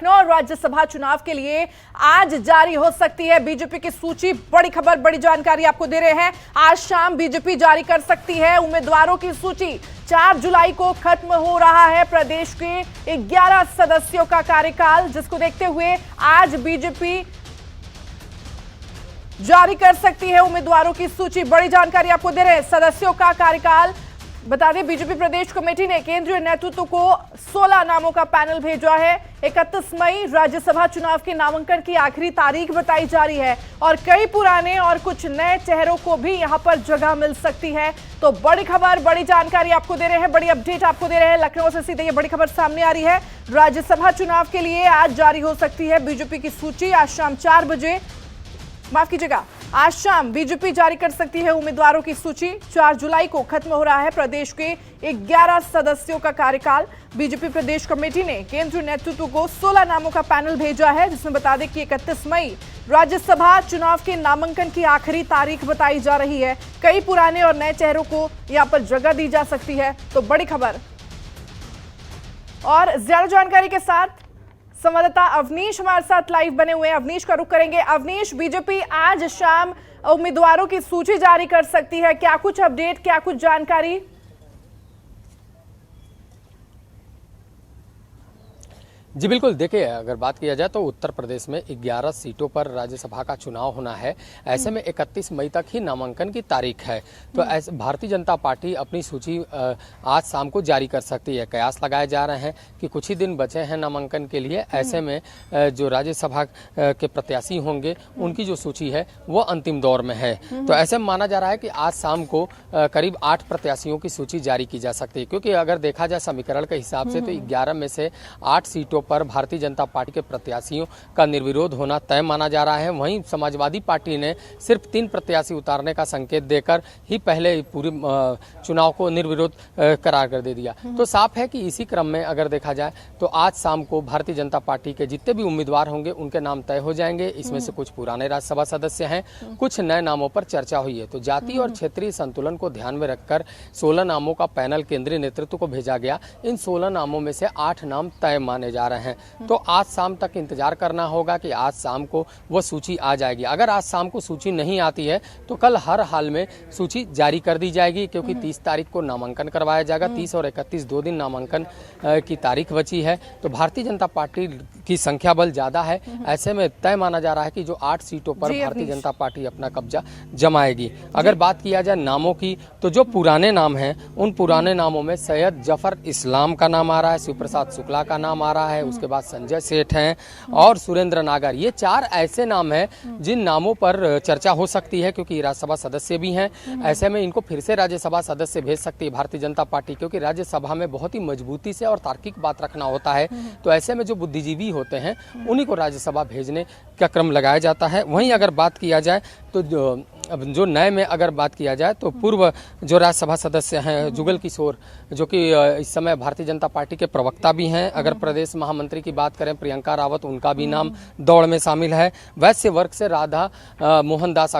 लखनऊ राज्यसभा चुनाव के लिए आज जारी हो सकती है बीजेपी की सूची। बड़ी खबर, बड़ी जानकारी आपको दे रहे हैं। आज शाम बीजेपी जारी कर सकती है उम्मीदवारों की सूची। 4 जुलाई को खत्म हो रहा है प्रदेश के 11 सदस्यों का कार्यकाल, जिसको देखते हुए आज बीजेपी जारी कर सकती है उम्मीदवारों की सूची। बड़ी जानकारी आपको दे रहे हैं सदस्यों का कार्यकाल। बता दें, बीजेपी प्रदेश कमेटी ने केंद्रीय नेतृत्व को 16 नामों का पैनल भेजा है। 31 मई राज्यसभा चुनाव के नामांकन की आखिरी तारीख बताई जा रही है और कई पुराने और कुछ नए चेहरों को भी यहां पर जगह मिल सकती है। तो बड़ी खबर, बड़ी जानकारी आपको दे रहे हैं, बड़ी अपडेट आपको दे रहे हैं। लखनऊ से सीधे ये बड़ी खबर सामने आ रही है। राज्यसभा चुनाव के लिए आज जारी हो सकती है बीजेपी की सूची। आज शाम 4 बजे, माफ कीजिएगा, आज शाम बीजेपी जारी कर सकती है उम्मीदवारों की सूची। 4 जुलाई को खत्म हो रहा है प्रदेश के 11 सदस्यों का कार्यकाल। बीजेपी प्रदेश कमेटी ने केंद्रीय नेतृत्व को 16 नामों का पैनल भेजा है, जिसमें बता दें कि 31 मई राज्यसभा चुनाव के नामांकन की आखिरी तारीख बताई जा रही है। कई पुराने और नए चेहरों को यहां पर जगह दी जा सकती है। तो बड़ी खबर और ज्यादा जानकारी के साथ संवाददाता अवनीश हमारे साथ लाइव बने हुए हैं। अवनीश का रुख करेंगे। अवनीश, बीजेपी आज शाम उम्मीदवारों की सूची जारी कर सकती है, क्या कुछ अपडेट, क्या कुछ जानकारी? जी बिल्कुल, देखिए अगर बात किया जाए तो उत्तर प्रदेश में 11 सीटों पर राज्यसभा का चुनाव होना है। ऐसे में 31 मई तक ही नामांकन की तारीख है। तो ऐसे भारतीय जनता पार्टी अपनी सूची आज शाम को जारी कर सकती है। कयास लगाए जा रहे हैं कि कुछ ही दिन बचे हैं नामांकन के लिए। ऐसे में जो राज्यसभा के प्रत्याशी होंगे उनकी जो सूची है वो अंतिम दौर में है। तो ऐसे में माना जा रहा है कि आज शाम को करीब 8 प्रत्याशियों की सूची जारी की जा सकती है, क्योंकि अगर देखा जाए समीकरण के हिसाब से तो 11 में से 8 सीटों पर भारतीय जनता पार्टी के प्रत्याशियों का निर्विरोध होना तय माना जा रहा है। वहीं समाजवादी पार्टी ने सिर्फ 3 प्रत्याशी उतारने का संकेत देकर ही पहले पूरे चुनाव को निर्विरोध करार कर दे दिया। तो साफ है कि इसी क्रम में अगर देखा जाए तो आज शाम को भारतीय जनता पार्टी के जितने भी उम्मीदवार होंगे उनके नाम तय हो जाएंगे। इसमें से कुछ पुराने राज्यसभा सदस्य हैं, कुछ नए नामों पर चर्चा हुई है। तो जातीय और क्षेत्रीय संतुलन को ध्यान में रखकर 16 नामों का पैनल केंद्रीय नेतृत्व को भेजा गया। इन 16 नामों में से 8 नाम तय माने जा रहे हैं। तो आज शाम तक इंतजार करना होगा कि आज शाम को वो सूची आ जाएगी। अगर आज शाम को सूची नहीं आती है तो कल हर हाल में सूची जारी कर दी जाएगी, क्योंकि 30 तारीख को नामांकन करवाया जाएगा। 30 और 31 2 दिन नामांकन की तारीख बची है। तो भारतीय जनता पार्टी की संख्या बल ज्यादा है। ऐसे में तय माना जा रहा है कि जो 8 सीटों पर भारतीय जनता पार्टी अपना कब्जा जमाएगी। अगर बात किया जाए नामों की, तो जो पुराने नाम हैं उन पुराने नामों में सैयद जफर इस्लाम का नाम आ रहा है, शिव प्रसाद शुक्ला का नाम आ रहा है, उसके बाद संजय सेठ हैं और सुरेंद्र नागर। ये 4 ऐसे नाम हैं जिन नामों पर चर्चा हो सकती है, क्योंकि राज्यसभा सदस्य भी हैं। ऐसे में इनको फिर से राज्यसभा सदस्य भेज सकती है भारतीय जनता पार्टी, क्योंकि राज्यसभा में बहुत ही मजबूती से और तार्किक बात रखना होता है। तो ऐसे में जो बुद्धिजीवी होते हैं उन्हीं को राज्यसभा भेजने का क्रम लगाया जाता है। वहीं अगर बात किया जाए तो जो नए में अगर बात किया जाए तो पूर्व जो राज्यसभा सदस्य हैं जुगल किशोर, जो कि इस समय भारतीय जनता पार्टी के प्रवक्ता भी हैं। अगर प्रदेश महामंत्री की बात करें प्रियंका रावत, उनका भी नाम दौड़ में शामिल है। वैश्य वर्ग से राधा मोहनदास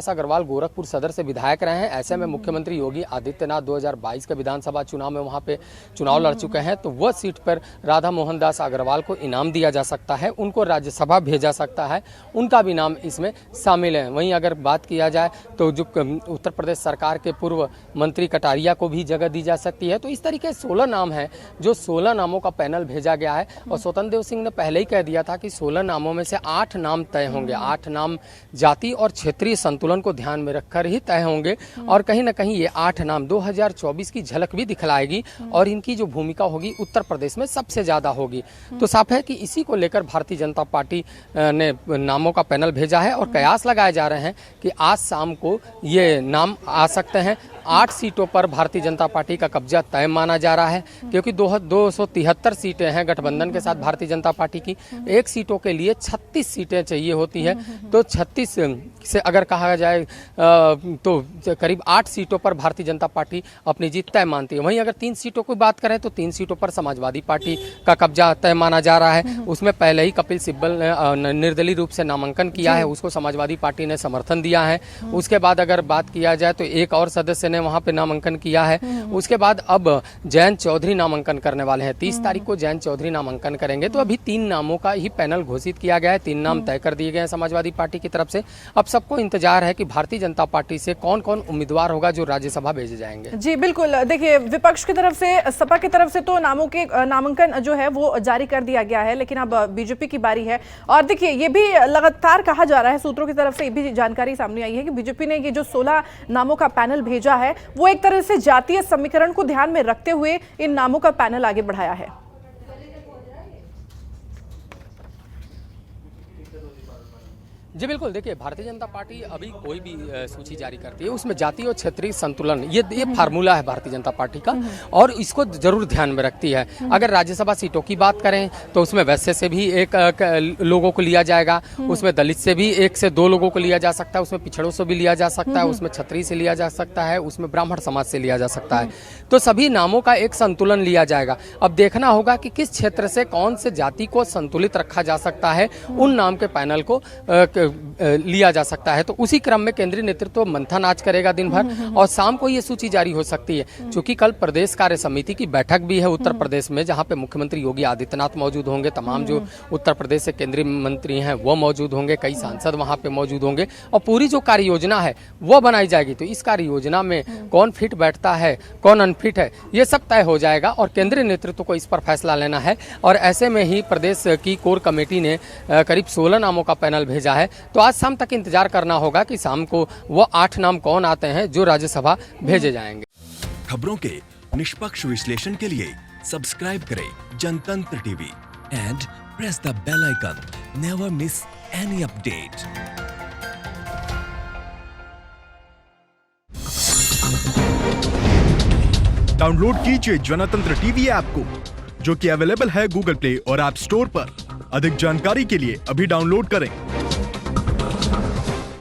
अग्रवाल गोरखपुर सदर से विधायक रहे हैं। ऐसे में मुख्यमंत्री योगी आदित्यनाथ 2022 के विधानसभा चुनाव में वहां पे चुनाव लड़ चुके हैं। तो वह सीट पर राधा मोहनदास अग्रवाल को इनाम दिया जा सकता है, उनको राज्यसभा भेजा सकता है, उनका भी नाम इसमें शामिल है। वहीं अगर बात किया जाए तो जो उत्तर प्रदेश सरकार के पूर्व मंत्री कटारिया को भी जगह दी जा सकती है। तो इस तरीके 16 नाम हैं, जो 16 नामों का पैनल भेजा गया है। और स्वतंत्र देव सिंह ने पहले ही कह दिया था कि 16 नामों में से 8 नाम तय होंगे। 8 नाम जाति और क्षेत्रीय संतुलन को ध्यान में रखकर ही तय होंगे। और कहीं ना कहीं ये 8 नाम 2024 की झलक भी दिखलाएगी और इनकी जो भूमिका होगी उत्तर प्रदेश में सबसे ज्यादा होगी। तो साफ है कि इसी को लेकर भारतीय जनता पार्टी ने नामों का पैनल भेजा है और कयास लगाए जा रहे हैं कि आज शाम को ये नाम आ सकते हैं। 8 सीटों पर भारतीय जनता पार्टी का कब्जा तय माना जा रहा है, क्योंकि 273 सीटें हैं गठबंधन के साथ भारतीय जनता पार्टी की। 1 सीटों के लिए 36 सीटें चाहिए होती है। तो 36 से अगर कहा जाए तो करीब 8 सीटों पर भारतीय जनता पार्टी अपनी जीत तय मानती है। वहीं अगर 3 सीटों की बात करें तो 3 सीटों पर समाजवादी पार्टी का कब्जा तय माना जा रहा है। उसमें पहले ही कपिल सिब्बल ने निर्दलीय रूप से नामांकन किया है, उसको समाजवादी पार्टी ने समर्थन दिया है। उसके बाद अगर बात किया जाए तो एक और सदस्य ने वहां पे नामांकन किया है। उसके बाद अब जयंत चौधरी नामांकन करने वाले हैं। 30 तारीख को जयंत चौधरी नामांकन करेंगे। तो अभी 3 नामों का ही पैनल घोषित किया गया है। 3 नाम तय कर दिए गए हैं समाजवादी पार्टी की तरफ से। अब सबको इंतजार है कि भारतीय जनता पार्टी से कौन कौन उम्मीदवार होगा जो राज्यसभा भेजे जाएंगे। जी बिल्कुल, देखिए विपक्ष की तरफ से, सपा की तरफ से तो नामों के नामांकन जो है वो जारी कर दिया गया है, लेकिन अब बीजेपी की बारी है। और देखिए ये भी लगातार कहा जा रहा है, सूत्रों की तरफ से ये भी जानकारी सामने आई है कि बीजेपी ने ये जो 16 नामों का पैनल भेजा है वो एक तरह से जातीय समीकरण को ध्यान में रखते हुए इन नामों का पैनल आगे बढ़ाया है। जी बिल्कुल, देखिए भारतीय जनता पार्टी अभी कोई भी सूची जारी करती है उसमें जातीय और क्षेत्रीय संतुलन ये फार्मूला है भारतीय जनता पार्टी का, और इसको जरूर ध्यान में रखती है। अगर राज्यसभा सीटों की बात करें तो उसमें वैश्य से भी एक लोगों को लिया जाएगा, उसमें दलित से भी 1 से 2 लोगों को लिया जा सकता है, उसमें पिछड़ों से भी लिया जा सकता है, उसमें क्षत्रिय से लिया जा सकता है, उसमें ब्राह्मण समाज से लिया जा सकता है। तो सभी नामों का एक संतुलन लिया जाएगा। अब देखना होगा कि किस क्षेत्र से कौन से जाति को संतुलित रखा जा सकता है, उन नाम के पैनल को लिया जा सकता है। तो उसी क्रम में केंद्रीय नेतृत्व मंथन आज करेगा दिन भर, और शाम को ये सूची जारी हो सकती है। क्योंकि कल प्रदेश कार्य समिति की बैठक भी है उत्तर प्रदेश में, जहां पे मुख्यमंत्री योगी आदित्यनाथ मौजूद होंगे, तमाम जो उत्तर प्रदेश से केंद्रीय मंत्री हैं वो मौजूद होंगे, कई सांसद वहां पे मौजूद होंगे, और पूरी जो कार्य योजना है वो बनाई जाएगी। तो इस कार्य योजना में कौन फिट बैठता है, कौन अनफिट है, ये सब तय हो जाएगा, और केंद्रीय नेतृत्व को इस पर फैसला लेना है। और ऐसे में ही प्रदेश की कोर कमेटी ने करीब 16 नामों का पैनल भेजा है। तो आज शाम तक इंतजार करना होगा कि शाम को वो 8 नाम कौन आते हैं जो राज्यसभा भेजे जाएंगे। खबरों के निष्पक्ष विश्लेषण के लिए सब्सक्राइब करें Jantantra TV and press the bell icon. Never miss any update. Download कीजिए जनतंत्र टीवी ऐप को, जो कि अवेलेबल है गूगल प्ले और ऐप स्टोर पर। अधिक जानकारी के लिए अभी डाउनलोड करें।